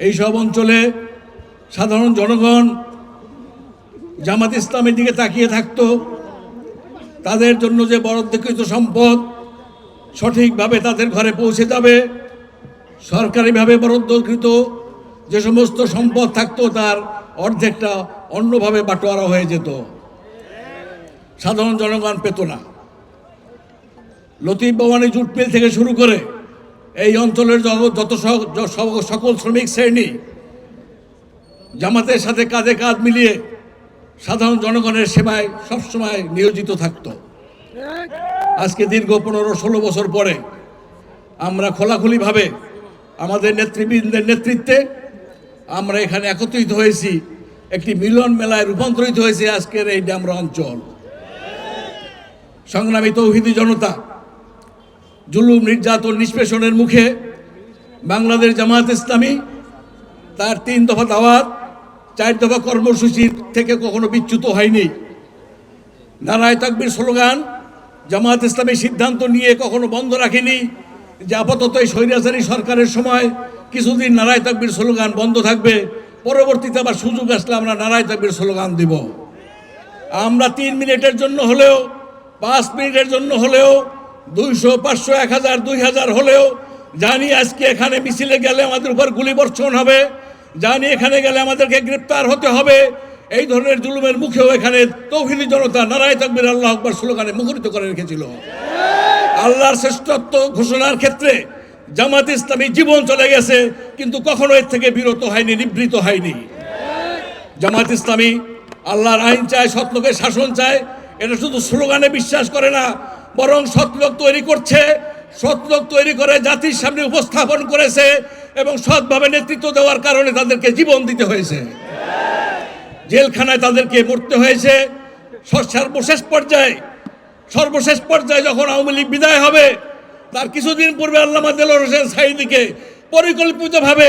এইসব অঞ্চলে সাধারণ জনগণ জামাত ইসলামের দিকে তাকিয়ে থাকতো। তাদের জন্য যে বরাদ্দকৃত সম্পদ সঠিকভাবে তাদের ঘরে পৌঁছে যাবে, সরকারিভাবে বরাদ্দকৃত যে সমস্ত সম্পদ থাকতো তার অর্ধেকটা অন্যভাবে বাটোয়ারা হয়ে যেত, সাধারণ জনগণ পেত না। লতিফ ভবানী জুট মিল থেকে শুরু করে এই অঞ্চলের যত সকল শ্রমিক শ্রেণী জামাতের সাথে কাঁধে কাঁধ মিলিয়ে সাধারণ জনগণের সেবায় সবসময় নিয়োজিত থাকত। আজকে দীর্ঘ 15-16 বছর পরে আমরা খোলাখুলিভাবে আমাদের নেতৃবৃন্দের নেতৃত্বে আমরা এখানে একত্রিত হয়েছি, একটি মিলন মেলায় রূপান্তরিত হয়েছে আজকের এই ডেমরা অঞ্চল। সংগ্রামী তৌহিদি জনতা জুলুম নির্যাতন নিষ্পেষণের মুখে বাংলাদেশ জামাত ইসলামী তার 3 দফা দাওয়াত 4 দফা কর্মসূচির থেকে কখনো বিচ্যুত হয়নি। নারায়ে তাকবীর স্লোগান জামাত ইসলামী সিদ্ধান্ত নিয়ে কখনো বন্ধ রাখেনি যে আপাতত এই স্বৈরাচারী সরকারের সময় কিছুদিন নারায়ে তাকবীর স্লোগান বন্ধ থাকবে, পরবর্তীতে আবার সুযোগ আসলে আমরা নারায়ে তাকবীর স্লোগান দিব। আমরা 3 মিনিটের জন্য হলেও 5 মিনিটের জন্য হলেও 200, 500, 1000, 2000 হলেও জানি আজকে এখানে মিছিলে গেলে আমাদের উপর গুলিবর্ষণ হবে, জানি এখানে গেলে আমাদেরকে গ্রেপ্তার হতে হবে। এই ধরনের জুলুমের মুখেও এখানে তৌহিদি জনতা নারায়ে তাকবীর আল্লাহু আকবার স্লোগানে মুখরিত করে রেখেছিল। আল্লাহর শ্রেষ্ঠত্ব ঘোষণার ক্ষেত্রে জামাত ইসলামী জীবন চলে গেছে, কিন্তু কখনো এর থেকে বিরত হয়নি, নিবৃত হয়নি। জামাত ইসলামী আল্লাহর আইন চায়, সৎ লোকের শাসন চায়। এটা শুধু স্লোগানে বিশ্বাস করে না, বরং সৎলোক তৈরি করছে, সৎলোক তৈরি করে জাতির সামনে উপস্থাপন করেছে এবং সৎভাবে নেতৃত্ব দেওয়ার কারণে তাদেরকে জীবন দিতে হয়েছে, জেলখানায় তাদেরকে মরতে হয়েছে। সর্বশেষ পর্যায়ে যখন আওয়ামী লীগ বিদায় হবে তার কিছুদিন পূর্বে আল্লামা দেলোয়ার হোসেন সাঈদীকে পরিকল্পিতভাবে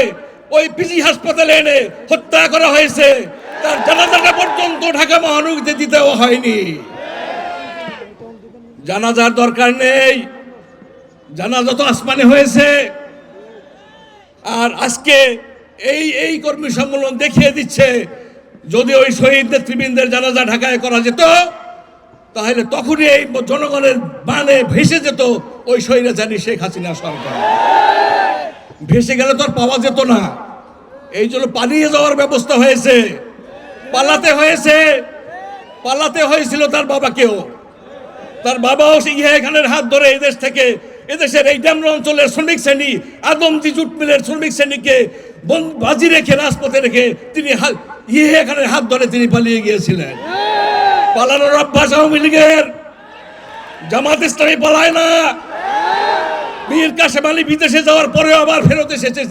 ওই পিজি হাসপাতালে এনে হত্যা করা হয়েছে। তার জানাজাটা পর্যন্ত ঢাকা মহানগরীতে দিতেও হয়নি। জানাজার দরকার নেই, জানাজা তো আসমানে হয়েছে। আর আজকে এই কর্মী সম্মেলন দেখিয়ে দিচ্ছে যদি ওই শহীদ নেতৃবৃন্দের জানাজা ঢাকায় করা যেত তাহলে তখনই এই জনগণের বানে ভেসে যেত ওই স্বৈরাচারী শেখ হাসিনা সরকার। ভেসে গেলে তো আর পাওয়া যেত না, এই জন্য পালিয়ে যাওয়ার ব্যবস্থা হয়েছে, পালাতে হয়েছিল তার বাবাকেও। তার বাবাও এখানের হাত ধরে এদেশের এই ডেমরা অঞ্চলের শ্রমিক শ্রেণী আদমজি জুট মিলের শ্রমিক শ্রেণীকে বাজি রেখে রাজপথে রেখে তিনি এখানের হাত ধরে তিনি পালিয়ে গিয়েছিলেন। পালানোর অভ্যাস আওয়ামী লীগের, জামাত ইসলামী পালায় না। মীর কাসেম আলী বিদেশে যাওয়ার পরেও আবার ফেরত এসেছে।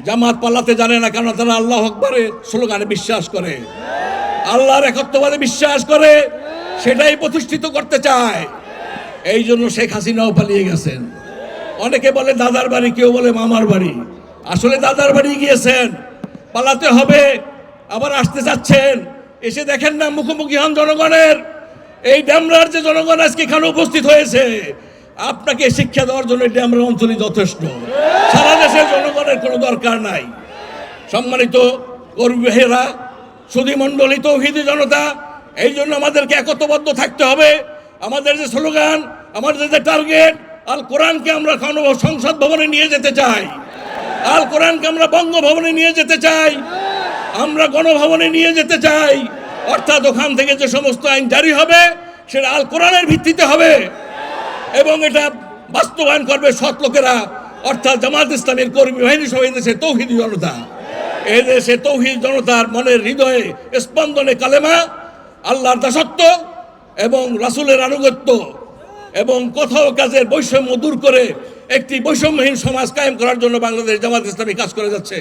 জামাত পালাতে জানে না, কারণ তারা আল্লাহু আকবারের স্লোগানে বিশ্বাস করে, আল্লাহর একত্ববাদে বিশ্বাস করে, সেটাই প্রতিষ্ঠিত করতে চায়। এই জন্য শেখ হাসিনাও পালিয়ে গেছেন। অনেকে বলে দাদার বাড়ি, কেউ বলে মামার বাড়ি। আসলে দাদার বাড়ি গিয়েছেন, পালাতে হবে, আবার আসতে যাচ্ছেন। এসে দেখেন না মুখোমুখি হন জনগণের। এই ডেমরার যে জনগণ আজকে এখানে উপস্থিত হয়েছে, আপনাকে শিক্ষা দেওয়ার জন্য ডেমরা অঞ্চলই যথেষ্ট, সারা দেশের জনগণের কোনো দরকার নাই। সম্মানিত কর্মীরা, সুধী মণ্ডলী, তৌহিদি জনতা, এই জন্য আমাদেরকে একতাবদ্ধ থাকতে হবে। আমাদের যে স্লোগান, আমাদের যে টার্গেট, আল কোরআনকে আমরা সংসদ ভবনে নিয়ে যেতে চাই, আল কোরআনকে আমরা বঙ্গভবনে নিয়ে যেতে চাই, আমরা গণভবনে নিয়ে যেতে চাই। অর্থাৎ ওখান থেকে যে সমস্ত আইন জারি হবে সেটা আল কোরআনের ভিত্তিতে হবে এবং এটা বাস্তবায়ন করবে সৎ লোকেরা, অর্থাৎ জামাত ইসলামের কর্মী বাহিনী সহ এদেশের তৌহিদি জনতা। এদেশে তৌহিদ জনতার মনের হৃদয়ে স্পন্দনে কালেমা, আল্লাহর দাসত্ব এবং রাসূলের আনুগত্য এবং কথা ও কাজের বৈষম্য দূর করে একটি বৈষম্যহীন সমাজ কায়েম করার জন্য বাংলাদেশ জামাত ইসলামী কাজ করে যাচ্ছে।